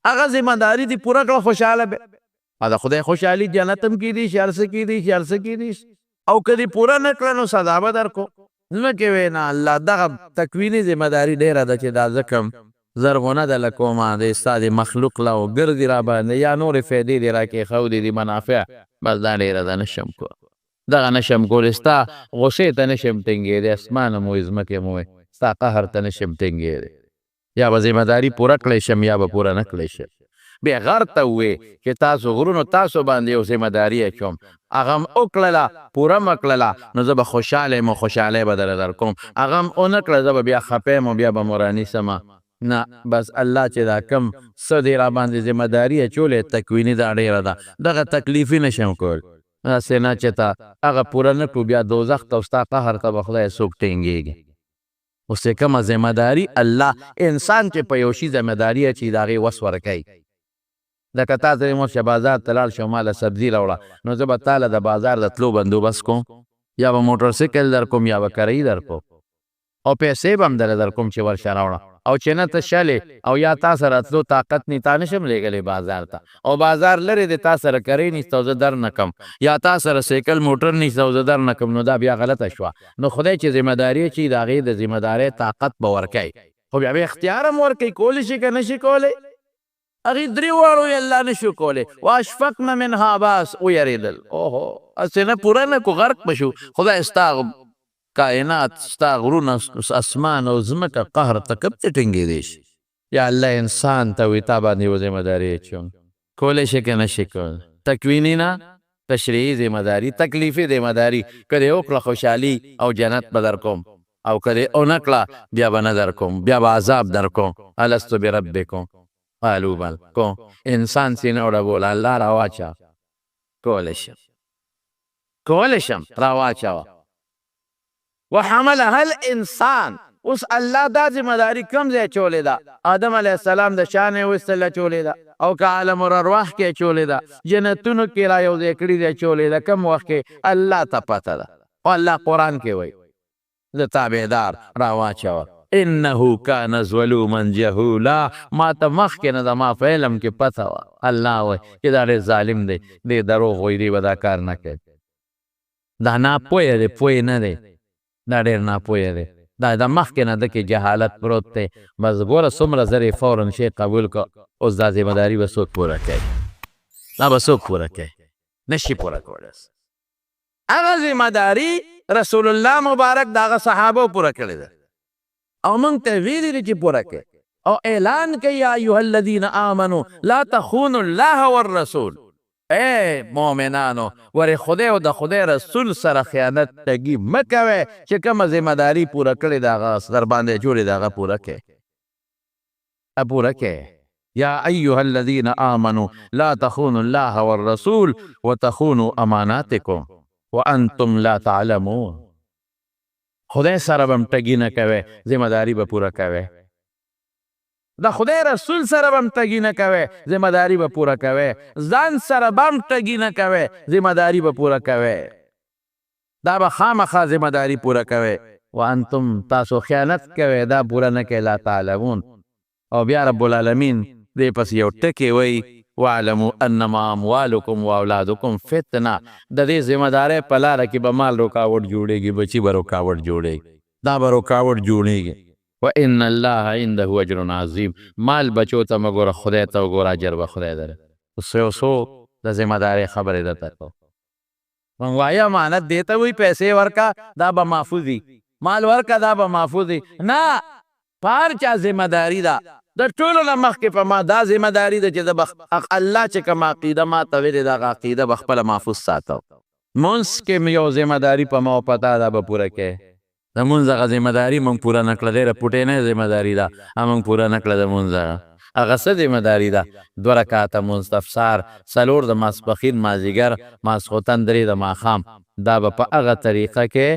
هغه ذمہ داري دې پوره کړه خوشحاله به دا خدای خوشحالي جنت هم کېدی شي هر څه کېدی شي هر څه کېدی شي او که دې پوره نه کړه نو سزا به در کو ځمکې وایي نه الله دغه تکویني ذمہ داري ډېره ده چې دا زه کم زرغونه ده له کومه د ستا د مخلوق له او ګرځي را باندې یا نورې فایدې دې را کېښودې دي منافع بس دا ډېره ده نشم کو دغه نشم کولی ستا غصې ته نشم ټینګېدی اسمان هم وایي ځمکې هم وایي ستا قهر ته نشم ټینګېدی یا به ذمہ داري پوره کړی شم یا به پوره نه کړی شم بیا غر ته ووې چې تاسو غرونو تاسو باندې یو ذمہ داري اچوم هغه م وکړله پوره م کړله نو زه به خوشحاله یم او خوشحالۍ به دله در کوم هغه م ونه کړه زه به بیا خفه یم او بیا به مو رانیسمه نه بس الله چې دا کم څه دی را باندې ذمہ داري اچولې تکویني دا ډېره ده دغه تکلیفي نشم کول هسې نه چې ته هغه پوره نه کړو بیا دوزخ ته او ستا قهر ته به خدای څوک ټینګېږي اوس چې کومه ذمہ داري الله انسان چې په یو شي ذمہ داري اچي د هغې وس ورکوي لکه تا ته مو چې بازار ته لاړ شو ماله سبزي راوړه نو زه به تاله د بازار د تلو بندوبست کوم یا به موټر سایکل در کوم یا به کرایي در کوم او پیسې به هم دله در کوم چې ورشه راوړه او چې نه ته شلې او یا تا سره تلو طاقت نی تا نشم لېږلی بازار ته او بازار لرې دی تا سره کرۍ نیسته او زه در نه کم یا تا سره سایکل موټر نیسته او زه در نه کم نو دا بیا غلطه شوه نو خدای چې ذمہ داري چې د هغې د ذمہ دارۍ طاقت به ورکوي خو بیا به اختیار هم ورکوي کولی شي که نشي کولی هغې درې واړو یې الله نشو کولی واشفقن منها باس ویرېدل اوهو هسې نه پوره نه کو غرق به شو خدای ستا کائنات ستا غرونه اسمان او ځمکه قهر ته کب ته ټینګېدی شي یا الله انسان ته وایي تا باندې یو ذمہ داري اچوم کولی شي که نشي کولی تکویني نه تشریعي ذمہ داري تکلیفي ذمہ داري که دې وکړه خوشحالي او جنت به در کوم او که دې ونه کړه بیا به نه در کوم بیا به عذاب در کوم الستو بربکم قالو بل کو انسان سینه وړه الله را واچوه کولی شم را واچوه وحملها الانسان اوس الله دا ذمہ داري کوم ځای اچولې ده آدم علیه السلام د شا نه یې ویستل اچولې ده او که عالم الارواح کې اچولې ده جنتونو کې را یو ځای کړي دي اچولې ده کوم وخت کې الله ته پته ده او الله قرآن کې وایي د تابعدار را واچوه انه کان ظلوما جهولا ما ته مخکې نه د ما په علم کې پته وه الله وایي چې دا ډېر ظالم دی دې دروغ وایي دی به دا کار نه کوي دا ناپویه دی پوی نه دی دا ډېر ناپویه دی دا د مخکې نه ده کې جهالت پروت دی بس ګوره څومره زر یې فورا شی قبول کړه اوس دا ذمہ داري به څوک پوره کوي دا به څوک پوره کوي نشي پوره کولی هغه ذمہ داري رسول الله مبارک د هغه صحابو پوره کړې ده او موږ ته ویلي دي چې پوره کوي او اعلان کوي یا ایها الذین آمنوا لا تخونوا الله والرسول اے مؤمنانو ورې خدای او د خدای رسول سره خیانت ټګي مه کوئ چې کومه ذمہ داري پوره کړې د هغه در باندې جوړې د هغه پوره کوئ یا ایها الذین آمنوا لا تخونوا الله والرسول وتخونوا اماناتکم وانتم لا تعلمون خدای سره به هم ټګي نه کوئ ذمہ داري به پوره کوئ د خدای رسول سره به هم ټګي نه کوئ ذمہ داري به پوره کوئ ځان سره به هم ټګي نه کوئ ذمہ داري به پوره کوئ دا به خامخا ذمہ داري پوره کوئ وانتم تاسو خیانت کوئ دا پوره نه کوئ لا تعلمون او بیا رب العالمین دې پس یو ټکی وایي واعلموا انما اموالکم واولادکم فتنه د دې ذمہ دارۍ په لاره کې به مال رکاوټ جوړېږي بچي به رکاوټ جوړېږي دا به رکاوټ جوړېږي وان الله عنده اجر عظیم. مال بچو ته مګوره خدای ته وګوره اجر به خدای در. اوس د ذمہ داري خبرې درته کوم. منګوایا امانت دیته وي پیسې ورکا دا به محفوظي، مال ورکا دا به محفوظي نه. پار چا ذمہ داری دا د ټولو نه مخکې په ما دا ذمہ داری ده چې د الله چې کوم عقیده ما ته ویلې دغه عقیده به خپله محفوظ ساتو. مونځ کې یو ذمہ داري په ما پتا دا به پوره کې د مونځ هغه ذمہ داري مونږ پوره نه کړه. ډېره پوټې نه ذمہ داري ده مونږ پوره نه کړه د مونځ هغه څه ذمہ داري ده. 2 رکعاته مونځ افسار 4 د ماسپښین مازدیګر ماسخوتن 3 د ماښام دا به په هغه طریقه کې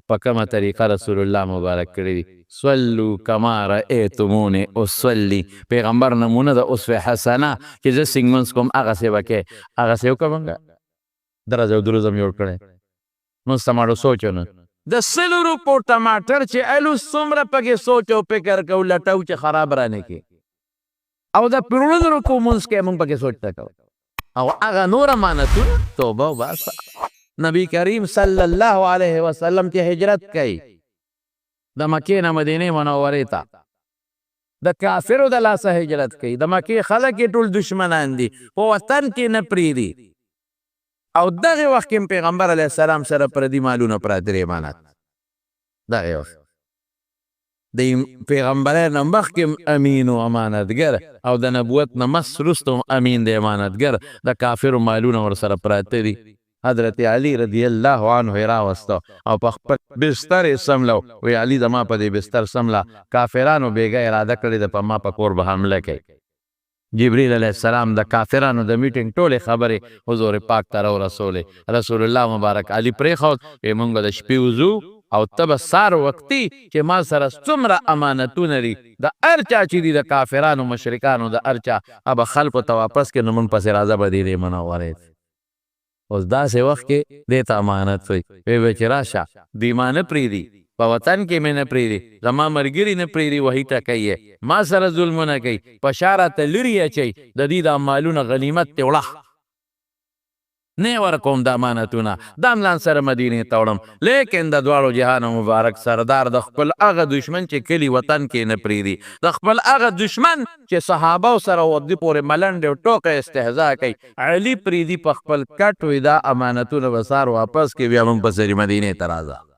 په کومه طریقه رسول الله مبارک کړی دي. صلو کما رأیتمونی اصلی. پیغمبر نمونه د اسوه حسنه چې زه څنګه مونځ کوم هغسې به کې هغسې وکړم. درځه او دروزم جوړ کړی مونځ ته ماړو سوچ نه د 100 روپو ټماټر چې الو څومره پکې سوچ او فکر کوو لټو چې خراب رانه کې او د 15 روپو مونځ کې مونږ پکې سوچ تا کوو او هغه نور امانتونه توبه وباسه. نبی کریم صلی الله علیه وسلم چې هجرت کوي د مکې نه مدینې منورې ته د کافرو د لاسه هجرت کوي. د مکې خلک یې ټول دشمنان دي په وطن کې نه پرېږدي او دغه وخت کې پیغمبر علیه السلام سره پردي مالونه پراته دي امانت. دغه وخت د پیغمبر نه مخکې امین او امانتګر او د نبوت نه مس وروسته امین د امانتګر د کافرو مالونه ورسره پراته دي. حضرت علی رضی الله عنه راوسته او په خپل بستر یې سملو وی علي زما په دې بستر سمله کافرانو بیګا اراده کړې ده په ما په کور به حمله کوي. جبریل علیه السلام د کافرانو د میټینګ ټولې خبرې حضور پاک ته راورسولې. رسول الله مبارک علي پرېښود وی مونږ د شپې وځو او ته به سار وختي چې ما سره څومره امانتونه دي د هر چا چې دي د کافرانو مشرکانو د هر چا به خلکو ته واپس کړي نو مونږ پسې راځه به دې منورې. اوس داسې وخت کې دې ته امانت وي وی چې راشه دوی ما نه پرېږدي په وطن کې مې نه پرېږدي زما ملګري نه پرېږدي وهي ټکوي ما سره ظلمونه کوي په شا راته لرې اچوي د دې دا مالونه غنیمت دې وړه نه ورکوم د امانتونه دا ملان سره مدینې ته وړم. لیکن د دواړو جهانو مبارک سردار د خپل هغه دشمن چې کلي وطن کې نه پرېږدي د خپل هغه دشمن چې صحابه سره ودې پورې ملنډې او ټوکه استهزا کوي علي پرېږدي په خپل کټ وي دا امانتونه به سار واپس کوي بیا موږ په سرې مدینې ته راځه.